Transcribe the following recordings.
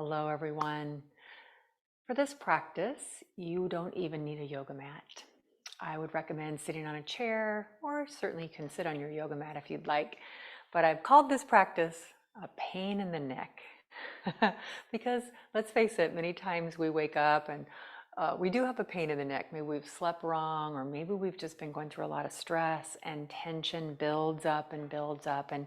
Hello, everyone. For this practice, you don't even need a yoga mat. I would recommend sitting on a chair, or certainly you can sit on your yoga mat if you'd like. But I've called this practice a pain in the neck. Because let's face it, many times we wake up and we do have a pain in the neck. Maybe we've slept wrong, or maybe we've just been going through a lot of stress and tension builds up and builds up. And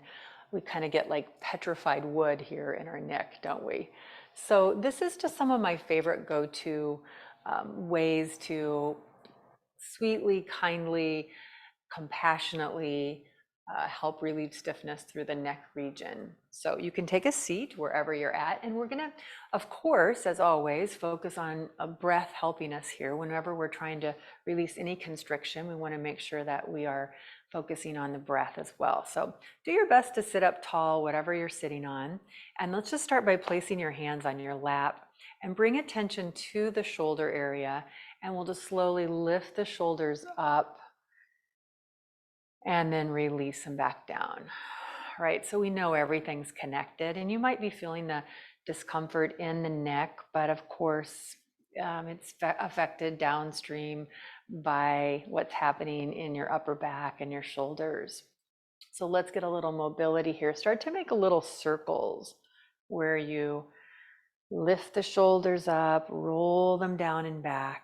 we kind of get like petrified wood here in our neck, don't we? So this is just some of my favorite go-to ways to sweetly, kindly, compassionately help relieve stiffness through the neck region. So you can take a seat wherever you're at, and we're gonna, of course, as always, focus on a breath helping us here. Whenever we're trying to release any constriction, we wanna make sure that we are focusing on the breath as well. So do your best to sit up tall, whatever you're sitting on. And let's just start by placing your hands on your lap and bring attention to the shoulder area. And we'll just slowly lift the shoulders up and then release them back down. Right, so we know everything's connected, and you might be feeling the discomfort in the neck, but of course, it's affected downstream by what's happening in your upper back and your shoulders. So let's get a little mobility here. Start to make a little circles where you lift the shoulders up, roll them down and back.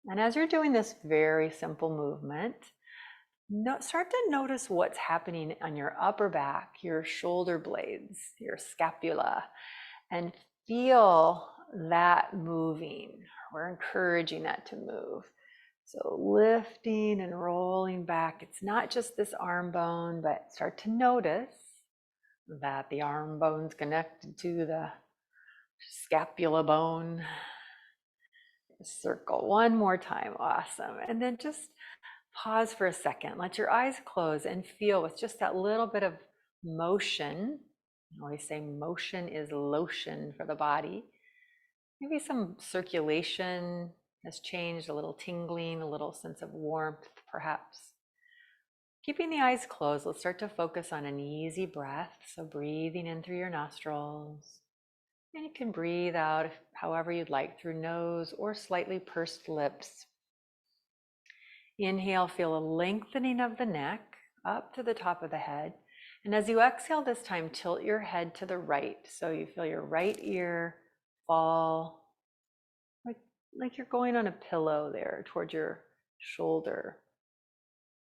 And as you're doing this very simple movement, start to notice what's happening on your upper back, your shoulder blades, your scapula, and feel that moving. We're encouraging that to move. So lifting and rolling back. It's not just this arm bone, but start to notice that the arm bone's connected to the scapula bone. Circle one more time. Awesome. And then just pause for a second. Let your eyes close and feel with just that little bit of motion. I always say motion is lotion for the body. Maybe some circulation has changed, a little tingling, a little sense of warmth, perhaps. Keeping the eyes closed, let's start to focus on an easy breath. So breathing in through your nostrils. And you can breathe out however you'd like, through nose or slightly pursed lips. Inhale, feel a lengthening of the neck up to the top of the head. And as you exhale this time, tilt your head to the right. So you feel your right ear fall like you're going on a pillow there towards your shoulder.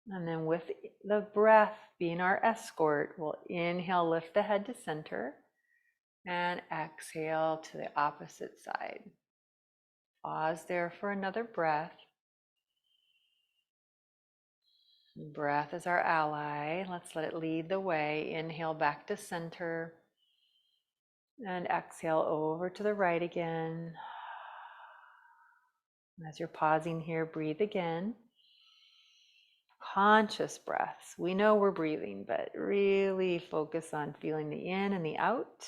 And then with the breath being our escort, we'll inhale, lift the head to center, and exhale to the opposite side. Pause there for another breath. Breath is our ally. Let's let it lead the way. Inhale back to center, and exhale over to the right again. As you're pausing here, breathe again. Conscious breaths. We know we're breathing, but really focus on feeling the in and the out.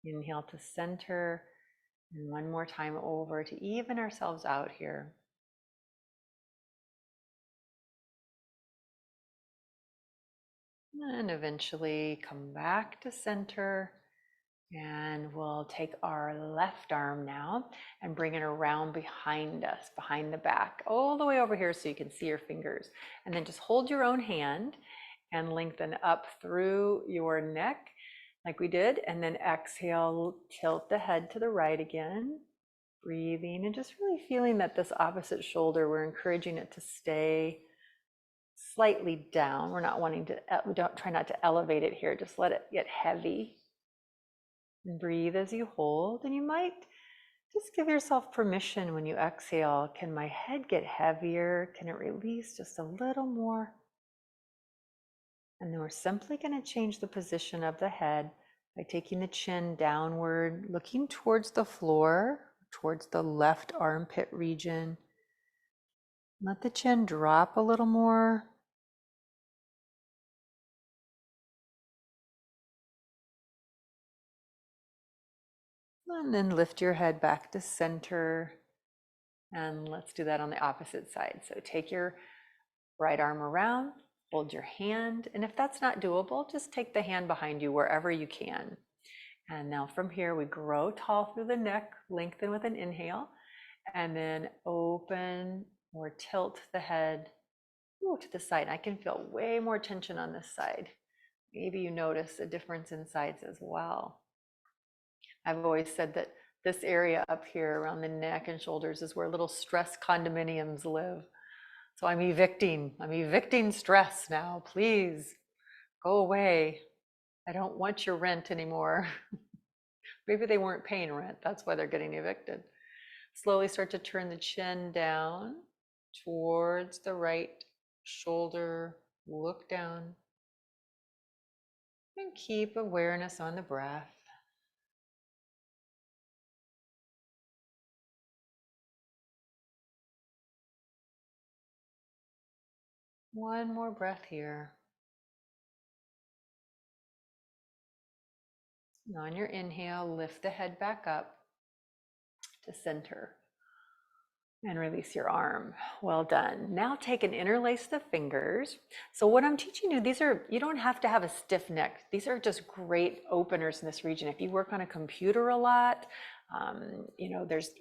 Inhale to center, and one more time over to even ourselves out here. And eventually come back to center. And we'll take our left arm now and bring it around behind us, behind the back, all the way over here so you can see your fingers. And then just hold your own hand and lengthen up through your neck like we did. And then exhale, tilt the head to the right again, breathing and just really feeling that this opposite shoulder, we're encouraging it to stay slightly down. We're not wanting to, we don't try not to elevate it here, just let it get heavy. And breathe as you hold, and you might just give yourself permission when you exhale. Can my head get heavier? Can it release just a little more? And then we're simply going to change the position of the head by taking the chin downward, looking towards the floor, towards the left armpit region. Let the chin drop a little more. And then lift your head back to center. And let's do that on the opposite side. So take your right arm around, hold your hand. And if that's not doable, just take the hand behind you wherever you can. And now from here, we grow tall through the neck, lengthen with an inhale, and then open or tilt the head to the side. I can feel way more tension on this side. Maybe you notice a difference in sides as well. I've always said that this area up here around the neck and shoulders is where little stress condominiums live. So I'm evicting stress now. Please go away. I don't want your rent anymore. Maybe they weren't paying rent. That's why they're getting evicted. Slowly start to turn the chin down towards the right shoulder. Look down and keep awareness on the breath. One more breath here. And on your inhale, lift the head back up to center and release your arm. Well done. Now take and interlace the fingers. So what I'm teaching you, you don't have to have a stiff neck. These are just great openers in this region. If you work on a computer a lot,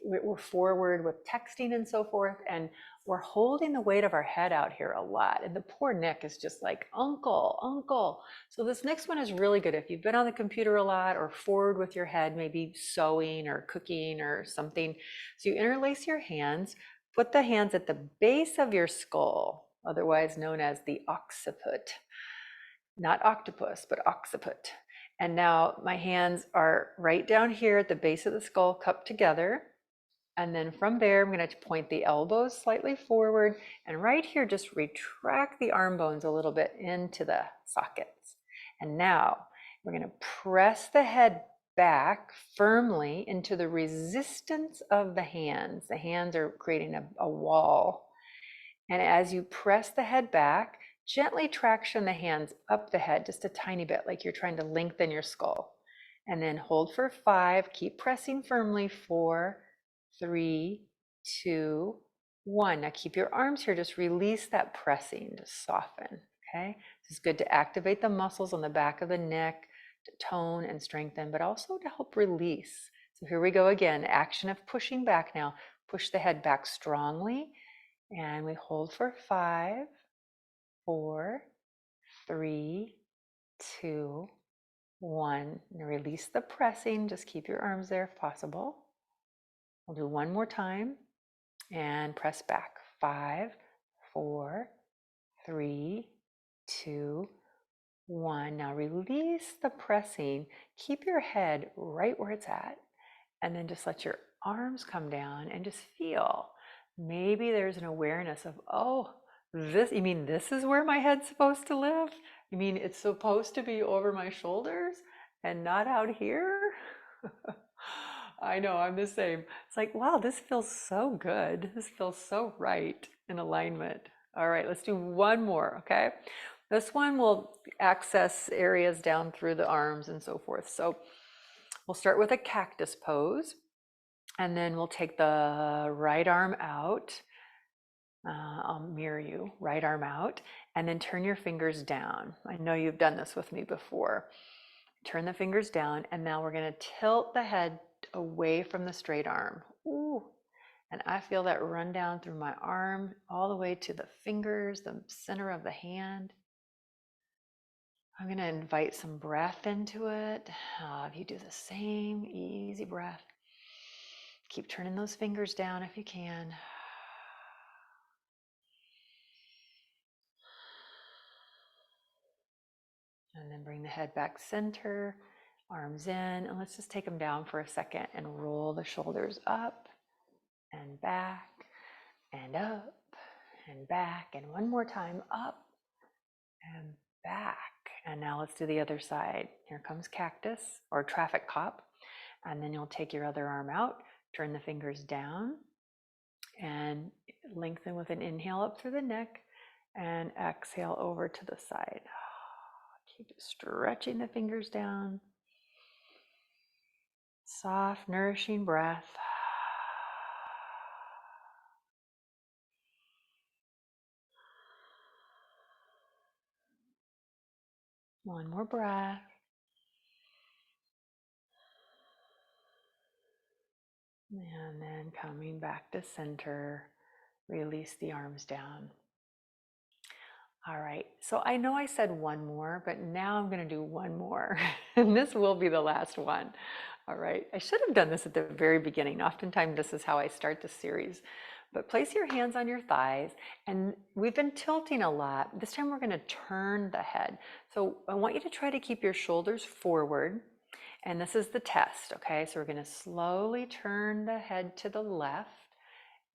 we're forward with texting and so forth, and we're holding the weight of our head out here a lot. And the poor neck is just like, uncle, uncle. So this next one is really good. If you've been on the computer a lot or forward with your head, maybe sewing or cooking or something. So you interlace your hands, put the hands at the base of your skull, otherwise known as the occiput. Not octopus, but occiput. And now my hands are right down here at the base of the skull, cupped together. And then from there, I'm going to point the elbows slightly forward. And right here, just retract the arm bones a little bit into the sockets. And now we're going to press the head back firmly into the resistance of the hands. The hands are creating a wall. And as you press the head back, gently traction the hands up the head just a tiny bit, like you're trying to lengthen your skull. And then hold for 5, keep pressing firmly, 4, 3, 2, 1. Now keep your arms here, just release that pressing, just soften, okay? This is good to activate the muscles on the back of the neck, to tone and strengthen, but also to help release. So here we go again, action of pushing back now. Push the head back strongly, and we hold for 5, 4, 3, 2, 1. And release the pressing. Just keep your arms there if possible. We'll do one more time and press back. 5, 4, 3, 2, 1. Now release the pressing. Keep your head right where it's at. And then just let your arms come down and just feel. Maybe there's an awareness of, oh, you mean this is where my head's supposed to live? You mean it's supposed to be over my shoulders and not out here? I know, I'm the same. It's like, wow, this feels so good. This feels so right in alignment. All right, let's do one more, okay? This one will access areas down through the arms and so forth. So we'll start with a cactus pose, and then we'll take the right arm out. I'll mirror you, right arm out, and then turn your fingers down. I know you've done this with me before. Turn the fingers down, and now we're going to tilt the head away from the straight arm. Ooh, and I feel that run down through my arm all the way to the fingers, the center of the hand. I'm going to invite some breath into it. If you do the same, easy breath. Keep turning those fingers down if you can. And then bring the head back center, arms in, and let's just take them down for a second and roll the shoulders up and back and up and back. And one more time, up and back. And now let's do the other side. Here comes cactus or traffic cop. And then you'll take your other arm out, turn the fingers down, and lengthen with an inhale up through the neck, and exhale over to the side. Keep stretching the fingers down. Soft, nourishing breath. One more breath. And then coming back to center, release the arms down. All right, so I know I said one more, but now I'm going to do one more, and this will be the last one. All right, I should have done this at the very beginning. Oftentimes, this is how I start the series. But place your hands on your thighs, and we've been tilting a lot. This time, we're going to turn the head. So I want you to try to keep your shoulders forward, and this is the test, okay? So we're going to slowly turn the head to the left,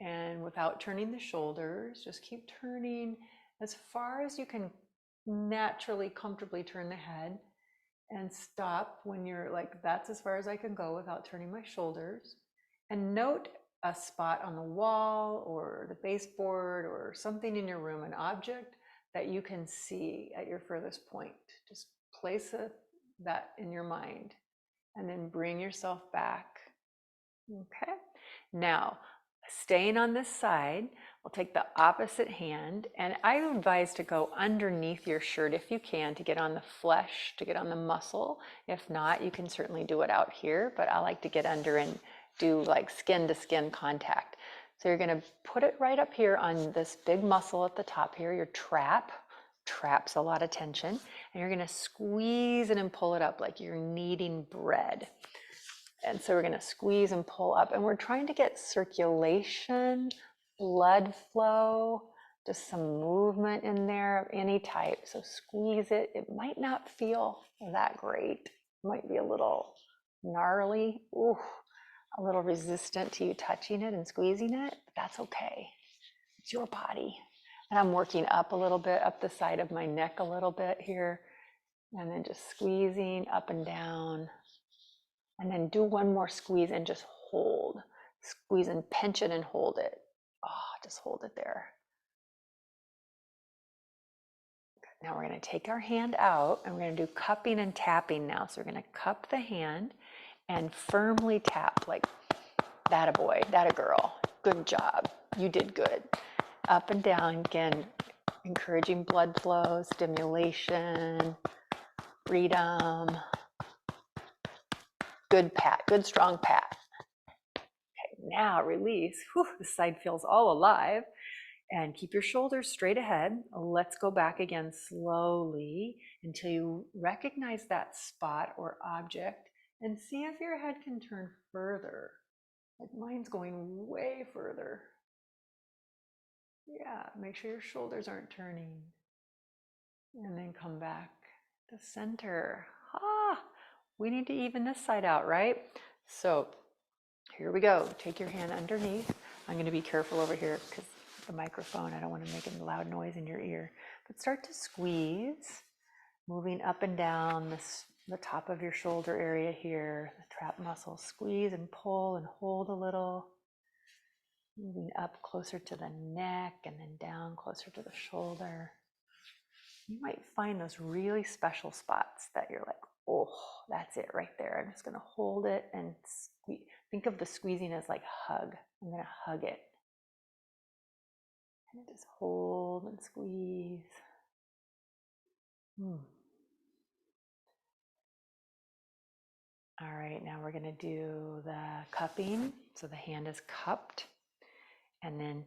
and without turning the shoulders, just keep turning as far as you can naturally, comfortably turn the head, and stop when you're like, that's as far as I can go without turning my shoulders. And note a spot on the wall or the baseboard or something in your room, an object that you can see at your furthest point. Just place that in your mind and then bring yourself back. Okay. Now, staying on this side, we'll take the opposite hand, and I advise to go underneath your shirt if you can to get on the flesh, to get on the muscle. If not, you can certainly do it out here, but I like to get under and do like skin to skin contact. So you're going to put it right up here on this big muscle at the top here, your trap. Traps a lot of tension, and you're going to squeeze it and pull it up like you're kneading bread. And so we're going to squeeze and pull up, and we're trying to get circulation, blood flow, just some movement in there of any type. So squeeze it. It might not feel that great. It might be a little gnarly, a little resistant to you touching it and squeezing it. But that's okay. It's your body. And I'm working up a little bit, up the side of my neck a little bit here, and then just squeezing up and down. And then do one more squeeze and just hold. Squeeze and pinch it and hold it. Just hold it there. Now we're going to take our hand out and we're going to do cupping and tapping now. So we're going to cup the hand and firmly tap like, that a boy, that a girl. Good job. You did good. Up and down again, encouraging blood flow, stimulation, freedom. Good pat, good strong pat. Okay, now release. Whew, this side feels all alive. And keep your shoulders straight ahead. Let's go back again slowly until you recognize that spot or object and see if your head can turn further. Like mine's going way further. Yeah, make sure your shoulders aren't turning. And then come back to center. We need to even this side out, right? So here we go. Take your hand underneath. I'm going to be careful over here because the microphone, I don't want to make a loud noise in your ear. But start to squeeze, moving up and down the top of your shoulder area here, the trap muscle. Squeeze and pull and hold a little. Moving up closer to the neck and then down closer to the shoulder. You might find those really special spots that you're like, oh, that's it right there. I'm just going to hold it and think of the squeezing as like hug. I'm going to hug it. And just hold and squeeze. All right, now we're going to do the cupping. So the hand is cupped, and then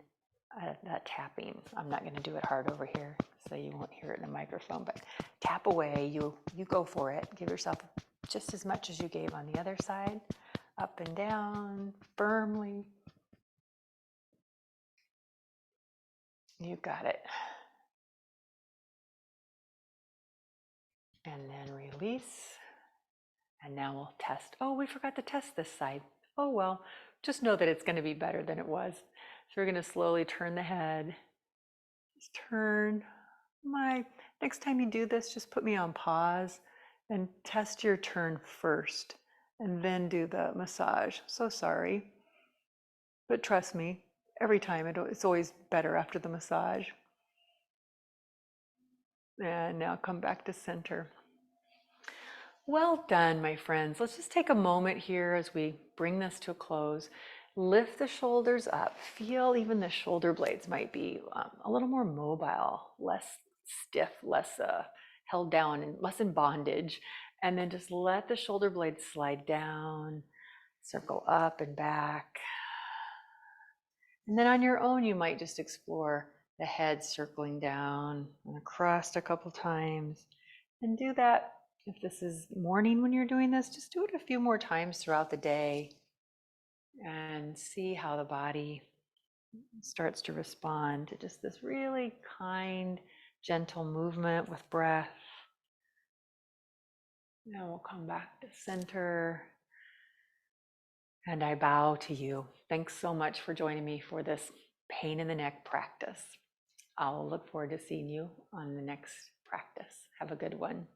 that tapping. I'm not going to do it hard over here, so you won't hear it in the microphone, but tap away. You go for it. Give yourself just as much as you gave on the other side. Up and down, firmly. You got it. And then release. And now we'll test. Oh, we forgot to test this side. Oh, well, just know that it's going to be better than it was. So we're going to slowly turn the head. Just turn. Next time you do this, just put me on pause and test your turn first and then do the massage. So sorry. But trust me, every time it's always better after the massage. And now come back to center. Well done, my friends. Let's just take a moment here as we bring this to a close. Lift the shoulders up. Feel even the shoulder blades might be a little more mobile, less stiff, less held down, and less in bondage. And then just let the shoulder blades slide down. Circle up and back. And then on your own, you might just explore the head circling down and across a couple times. And do that, if this is morning when you're doing this, just do it a few more times throughout the day and see how the body starts to respond to just this really kind, gentle movement with breath. Now we'll come back to center. And I bow to you. Thanks so much for joining me for this pain in the neck practice. I'll look forward to seeing you on the next practice. Have a good one.